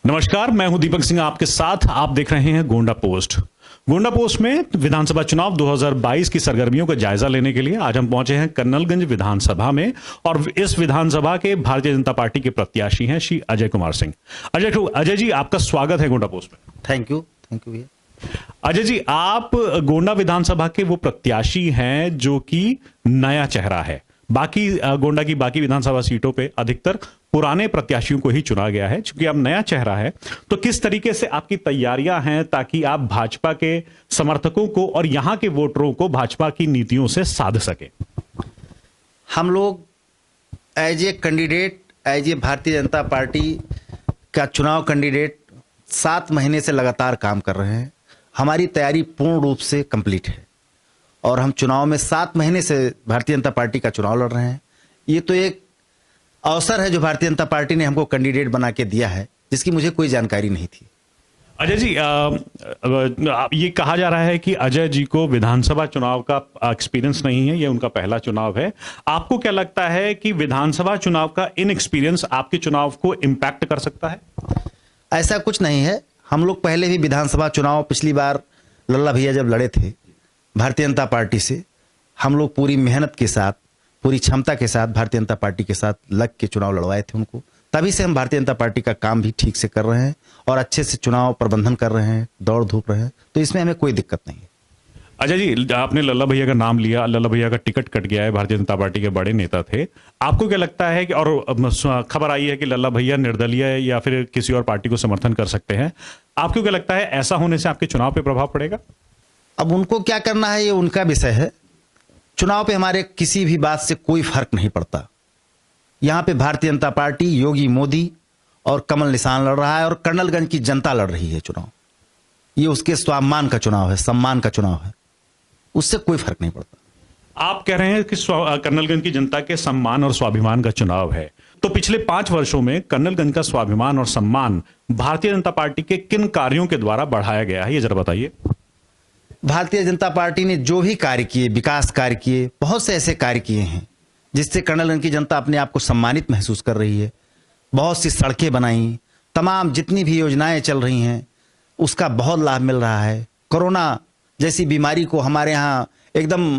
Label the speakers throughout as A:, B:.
A: नमस्कार, मैं हूं दीपक सिंह आपके साथ। आप देख रहे हैं गोंडा पोस्ट। गोंडा पोस्ट में विधानसभा चुनाव 2022 की सरगर्मियों का जायजा लेने के लिए आज हम पहुंचे हैं कन्नलगंज विधानसभा में और इस विधानसभा के भारतीय जनता पार्टी के प्रत्याशी हैं श्री अजय कुमार सिंह। अजय जी, आपका स्वागत है गोंडा पोस्ट में।
B: थैंक यू भैया।
A: अजय जी, आप गोंडा विधानसभा के वो प्रत्याशी हैं जो कि नया चेहरा है। बाकी गोंडा की बाकी विधानसभा सीटों पे अधिकतर पुराने प्रत्याशियों को ही चुना गया है। चूंकि आप नया चेहरा है, तो किस तरीके से आपकी तैयारियां हैं ताकि आप भाजपा के समर्थकों को और यहां के वोटरों को भाजपा की नीतियों से साध सके?
B: हम लोग as a candidate, as a Bharatiya Janata party का चुनाव कैंडिडेट 7 महीने से लगातार काम कर रहे हैं। हमारी तैयारी पूर्ण रूप से कंप्लीट है और हम चुनाव में 7 महीने से भारतीय जनता पार्टी का चुनाव लड़ रहे हैं। ये तो एक अवसर है जो भारतीय जनता पार्टी ने हमको कैंडिडेट बना के दिया है, जिसकी मुझे कोई जानकारी नहीं थी।
A: अजय जी, ये कहा जा रहा है कि अजय जी को विधानसभा चुनाव का एक्सपीरियंस नहीं है, ये उनका पहला चुनाव है। आपको क्या लगता है कि विधानसभा चुनाव का इनएक्सपीरियंस आपके चुनाव को इम्पैक्ट कर सकता है?
B: ऐसा कुछ नहीं है। हम लोग पहले भी विधानसभा चुनाव पिछली बार लल्ला भैया जब लड़े थे भारतीय जनता पार्टी से, हम लोग पूरी मेहनत के साथ, पूरी क्षमता के साथ भारतीय जनता पार्टी के साथ लग के चुनाव लड़वाए थे उनको। तभी से हम भारतीय जनता पार्टी का काम भी ठीक से कर रहे हैं और अच्छे से चुनाव प्रबंधन कर रहे हैं, दौड़ धूप रहे हैं, तो इसमें हमें कोई दिक्कत नहीं है।
A: अजय जी, आपने लल्ला भैया का नाम लिया, लल्ला भैया का टिकट कट गया है, भारतीय जनता पार्टी के बड़े नेता थे। आपको क्या लगता है कि, और खबर आई है कि लल्ला भैया निर्दलीय या फिर किसी और पार्टी को समर्थन कर सकते हैं, आपको क्या लगता है ऐसा होने से आपके चुनाव पे प्रभाव पड़ेगा?
B: अब उनको क्या करना है ये उनका विषय है। चुनाव पे हमारे किसी भी बात से कोई फर्क नहीं पड़ता। यहाँ पे भारतीय जनता पार्टी, योगी मोदी और कमल निशान लड़ रहा है और कर्नलगंज की जनता लड़ रही है चुनाव। ये उसके स्वाभिमान का चुनाव है, सम्मान का चुनाव है, उससे कोई फर्क नहीं पड़ता।
A: आप कह रहे हैं कि कर्नलगंज की जनता के सम्मान और स्वाभिमान का चुनाव है, तो पिछले 5 वर्षों में कर्नलगंज का स्वाभिमान और सम्मान भारतीय जनता पार्टी के किन कार्यों के द्वारा बढ़ाया गया है, ये जरा बताइए।
B: भारतीय जनता पार्टी ने जो भी कार्य किए, विकास कार्य किए, बहुत से ऐसे कार्य किए हैं जिससे कर्नलगंज की जनता अपने आप को सम्मानित महसूस कर रही है। बहुत सी सड़कें बनाई, तमाम जितनी भी योजनाएं चल रही हैं उसका बहुत लाभ मिल रहा है। कोरोना जैसी बीमारी को हमारे यहाँ एकदम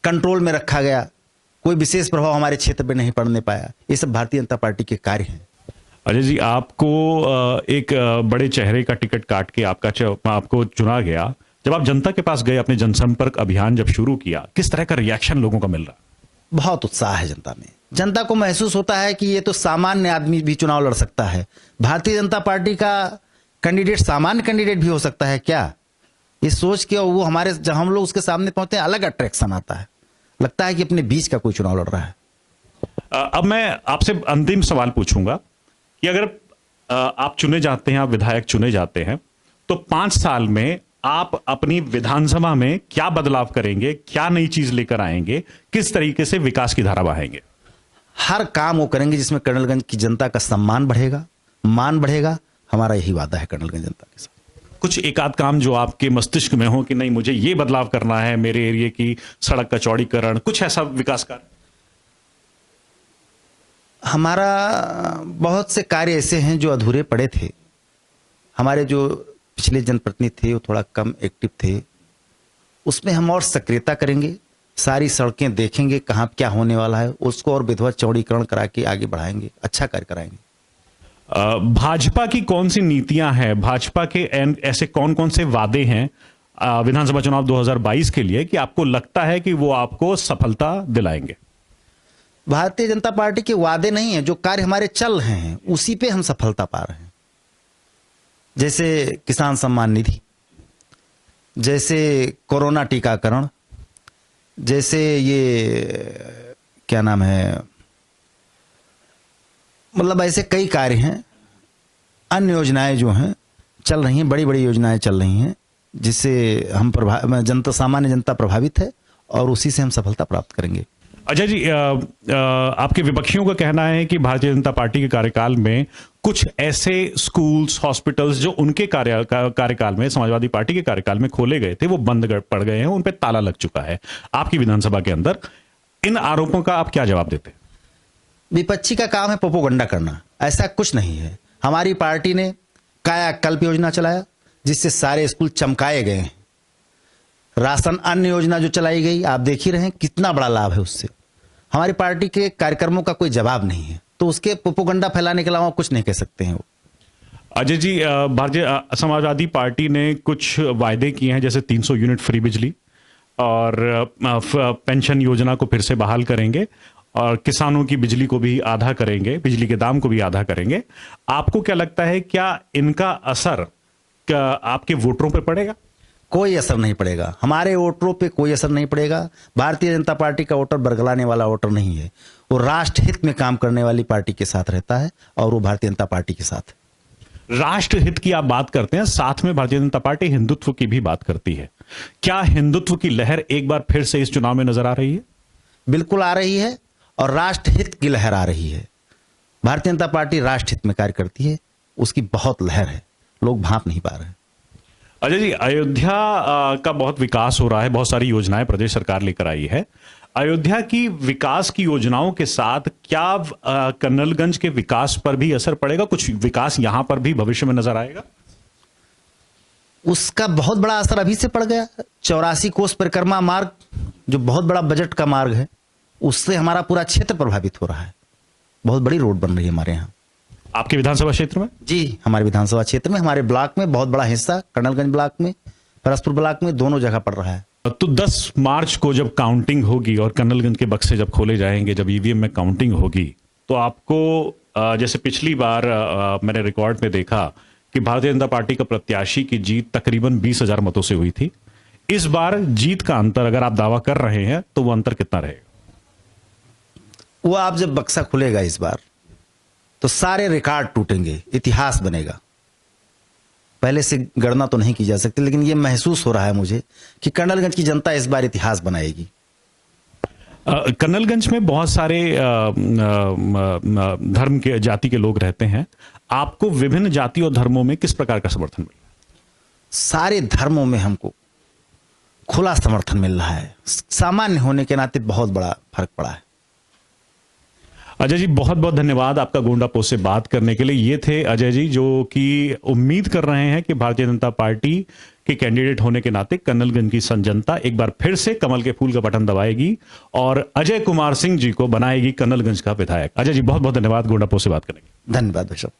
B: कंट्रोल में रखा गया, कोई विशेष प्रभाव हमारे क्षेत्र में नहीं पड़ने पाया। ये सब भारतीय जनता पार्टी के कार्य हैं।
A: अजय जी, आपको एक बड़े चेहरे का टिकट काट के आपको चुना गया। जब आप जनता के पास गए, अपने जनसंपर्क अभियान जब शुरू किया, किस तरह का रिएक्शन लोगों का मिल रहा?
B: बहुत उत्साह है जनता में। जनता को महसूस होता है कि ये तो सामान्य आदमी भी चुनाव लड़ सकता है। भारतीय जनता पार्टी का कैंडिडेट सामान्य कैंडिडेट भी हो सकता है क्या? ये सोच के वो हमारे, जब हम लोग उसके सामने पहुंचते हैं, अलग अट्रैक्शन आता है, लगता है कि अपने बीच का कोई चुनाव लड़ रहा है।
A: अब मैं आपसे अंतिम सवाल पूछूंगा कि अगर आप चुने जाते हैं, आप विधायक चुने जाते हैं, तो 5 साल में आप अपनी विधानसभा में क्या बदलाव करेंगे, क्या नई चीज लेकर आएंगे, किस तरीके से विकास की धारा बहाएंगे?
B: हर काम वो करेंगे जिसमें कर्नलगंज की जनता का सम्मान बढ़ेगा, मान बढ़ेगा। हमारा यही वादा है कर्नलगंज जनता के साथ।
A: कुछ एक आध काम जो आपके मस्तिष्क में हो कि नहीं, मुझे ये बदलाव करना है, मेरे एरिया की सड़क का चौड़ीकरण, कुछ ऐसा विकास कार्य?
B: हमारा बहुत से कार्य ऐसे हैं जो अधूरे पड़े थे। हमारे जो पिछले जनप्रतिनिधि थे वो थोड़ा कम एक्टिव थे, उसमें हम और सक्रियता करेंगे। सारी सड़कें देखेंगे कहाँ क्या होने वाला है, उसको और विधिवत चौड़ीकरण करा के आगे बढ़ाएंगे, अच्छा कार्य कराएंगे।
A: भाजपा की कौन सी नीतियां हैं, भाजपा के ऐसे कौन कौन से वादे हैं विधानसभा चुनाव 2022 के लिए कि आपको लगता है कि वो आपको सफलता दिलाएंगे?
B: भारतीय जनता पार्टी के वादे नहीं है, जो कार्य हमारे चल रहे हैं उसी पे हम सफलता पा रहे हैं। जैसे किसान सम्मान निधि, जैसे कोरोना टीकाकरण, जैसे ये क्या नाम है, मतलब ऐसे कई कार्य हैं। अन्य योजनाएं जो हैं चल रही हैं, बड़ी बड़ी योजनाएं चल रही हैं, जिससे हम जनता, सामान्य जनता प्रभावित है और उसी से हम सफलता प्राप्त करेंगे।
A: अजय जी, आपके विपक्षियों का कहना है कि भारतीय जनता पार्टी के कार्यकाल में कुछ ऐसे स्कूल्स, हॉस्पिटल्स जो उनके कार्यकाल में, समाजवादी पार्टी के कार्यकाल में खोले गए थे, वो बंद पड़ गए हैं, उन पे ताला लग चुका है आपकी विधानसभा के अंदर। इन आरोपों का आप क्या जवाब देते हैं?
B: विपक्षी का काम है प्रोपोगंडा करना, ऐसा कुछ नहीं है। हमारी पार्टी ने कायाकल्प योजना चलाया जिससे सारे स्कूल चमकाए गए हैं। राशन अन्न योजना जो चलाई गई, आप देख ही रहे हैं कितना बड़ा लाभ है उससे। हमारी पार्टी के कार्यक्रमों का कोई जवाब नहीं है, तो उसके प्रोपेगेंडा फैलाने के अलावा कुछ नहीं कह सकते हैं वो।
A: अजय जी, भारतीय समाजवादी पार्टी ने कुछ वायदे किए हैं, जैसे 300 यूनिट फ्री बिजली और पेंशन योजना को फिर से बहाल करेंगे और किसानों की बिजली को भी आधा करेंगे, बिजली के दाम को भी आधा करेंगे। आपको क्या लगता है, क्या इनका असर क्या आपके वोटरों पर पड़ेगा?
B: कोई असर नहीं पड़ेगा, हमारे वोटरों पे कोई असर नहीं पड़ेगा। भारतीय जनता पार्टी का वोटर बरगलाने वाला वोटर नहीं है, वो राष्ट्र हित में काम करने वाली पार्टी के साथ रहता है और वो भारतीय जनता पार्टी के साथ है।
A: राष्ट्र हित की आप बात करते हैं, साथ में भारतीय जनता पार्टी हिंदुत्व की भी बात करती है। क्या हिंदुत्व की लहर एक बार फिर से इस चुनाव में नजर आ रही है?
B: बिल्कुल आ रही है और राष्ट्र हित की लहर आ रही है। भारतीय जनता पार्टी राष्ट्र हित में कार्य करती है, उसकी बहुत लहर है, लोग भांप नहीं पा रहे।
A: अजय जी, अयोध्या का बहुत विकास हो रहा है, बहुत सारी योजनाएं प्रदेश सरकार लेकर आई है। अयोध्या की विकास की योजनाओं के साथ क्या कर्नलगंज के विकास पर भी असर पड़ेगा? कुछ विकास यहां पर भी भविष्य में नजर आएगा?
B: उसका बहुत बड़ा असर अभी से पड़ गया। 84 कोस परिक्रमा मार्ग जो बहुत बड़ा बजट का मार्ग है, उससे हमारा पूरा क्षेत्र प्रभावित हो रहा है। बहुत बड़ी रोड बन रही है हमारे यहाँ।
A: आपके विधानसभा क्षेत्र में?
B: जी, हमारे विधानसभा क्षेत्र में, हमारे ब्लॉक में बहुत बड़ा हिस्सा, कर्नलगंज ब्लॉक में, परसपुर ब्लॉक में, दोनों जगह पड़ रहा है।
A: तो 10 मार्च को जब काउंटिंग होगी और कर्नलगंज के बक्से जब खोले जाएंगे, जब ईवीएम में काउंटिंग होगी, तो आपको जैसे पिछली बार मैंने रिकॉर्ड में देखा कि भारतीय जनता पार्टी का प्रत्याशी की जीत तकरीबन 20,000 मतों से हुई थी। इस बार जीत का अंतर अगर आप दावा कर रहे हैं तो वो अंतर कितना रहेगा?
B: वो आप जब बक्सा खुलेगा इस बार तो सारे रिकॉर्ड टूटेंगे, इतिहास बनेगा। पहले से गणना तो नहीं की जा सकती, लेकिन ये महसूस हो रहा है मुझे कि कर्नलगंज की जनता इस बार इतिहास बनाएगी।
A: कर्नलगंज में बहुत सारे धर्म के जाति के लोग रहते हैं। आपको विभिन्न जाति और धर्मों में किस प्रकार का समर्थन मिला?
B: सारे धर्मों में हमको खुला समर्थन मिल रहा है। सामान्य होने के नाते बहुत बड़ा फर्क पड़ा है।
A: अजय जी, बहुत बहुत धन्यवाद आपका गोंडा पोस्ट से बात करने के लिए। ये थे अजय जी जो कि उम्मीद कर रहे हैं कि भारतीय जनता पार्टी के कैंडिडेट होने के नाते कर्नलगंज की जनता एक बार फिर से कमल के फूल का बटन दबाएगी और अजय कुमार सिंह जी को बनाएगी कर्नलगंज का विधायक। अजय जी, बहुत बहुत धन्यवाद गोंडा पोस्ट से बात करने के लिए।
B: धन्यवाद भाई साहब।